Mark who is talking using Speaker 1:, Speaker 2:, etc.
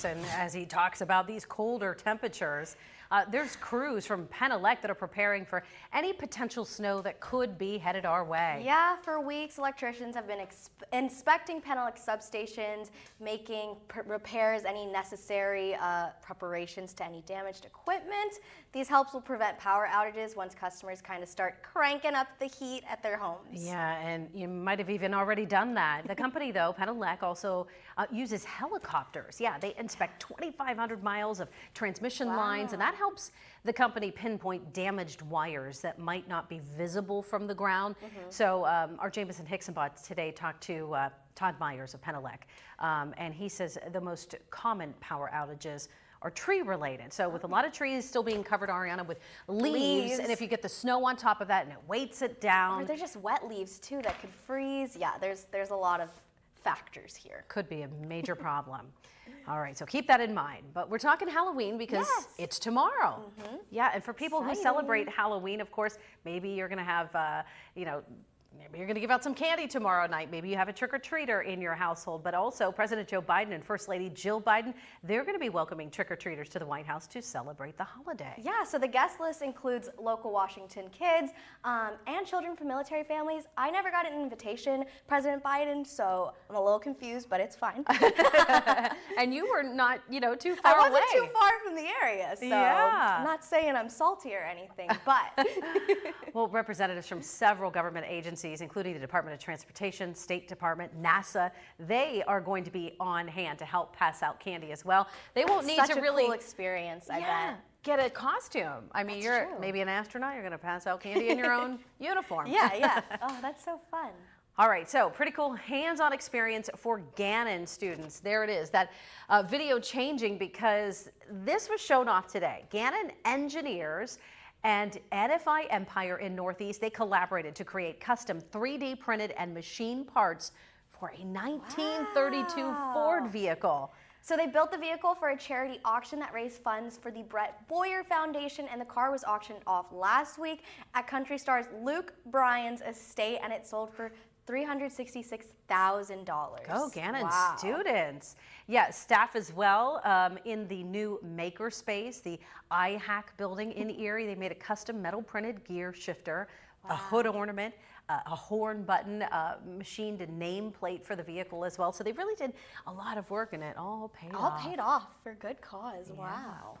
Speaker 1: And as he talks about these colder temperatures, there's crews from Penelec that are preparing for any potential snow that could be headed our way.
Speaker 2: Yeah, for weeks, electricians have been inspecting Penelec substations, making repairs, any necessary preparations to any damaged equipment. These helps will prevent power outages once customers kind of start cranking up the heat at their homes.
Speaker 1: Yeah, and you might have even already done that. The company, though, Penelec, also uses helicopters. Yeah, they inspect 2,500 miles of transmission lines, and that helps the company pinpoint damaged wires that might not be visible from the ground. So our Jameson Hicksonbot today talked to Todd Myers of Penelec, and he says the most common power outages are tree related. So with a lot of trees still being covered, Ariana, with leaves, and if you get the snow on top of that and it weights it down.
Speaker 2: Or they're just wet leaves too that could freeze. Yeah, there's a lot of factors here.
Speaker 1: Could be a major problem. All right, so keep that in mind. But we're talking Halloween because it's tomorrow. Yeah, and for people who celebrate Halloween, of course, maybe you're gonna have, maybe you're going to give out some candy tomorrow night. Maybe you have a trick-or-treater in your household. But also, President Joe Biden and First Lady Jill Biden, they're going to be welcoming trick-or-treaters to the White House to celebrate the holiday.
Speaker 2: Yeah, so the guest list includes local Washington kids and children from military families. I never got an invitation, President Biden, so I'm a little confused, but it's fine.
Speaker 1: And you were not, too far away.
Speaker 2: I wasn't too far from the area, so I'm not saying I'm salty or anything, but.
Speaker 1: Well, representatives from several government agencies, including the Department of Transportation, State Department, NASA, they are going to be on hand to help pass out candy as well. They won't need to really
Speaker 2: cool experience, I bet.
Speaker 1: Get a costume. I mean, you're maybe an astronaut, you're going to pass out candy in your own uniform.
Speaker 2: Yeah. Oh, that's so fun.
Speaker 1: All right, so pretty cool hands-on experience for Gannon students. There it is, that video changing because this was shown off today. Gannon engineers and Edify Empire in Northeast, they collaborated to create custom 3D printed and machine parts for a 1932 Ford vehicle.
Speaker 2: So they built the vehicle for a charity auction that raised funds for the Brett Boyer Foundation, and the car was auctioned off last week at country stars Luke Bryan's estate, and it sold for $366,000.
Speaker 1: Go Gannon students. Yeah, staff as well in the new maker space, the IHack building in Erie. They made a custom metal printed gear shifter, a hood ornament, a horn button, machined nameplate for the vehicle as well. So they really did a lot of work and it all paid off.
Speaker 2: All paid off for good cause. Yeah. Wow.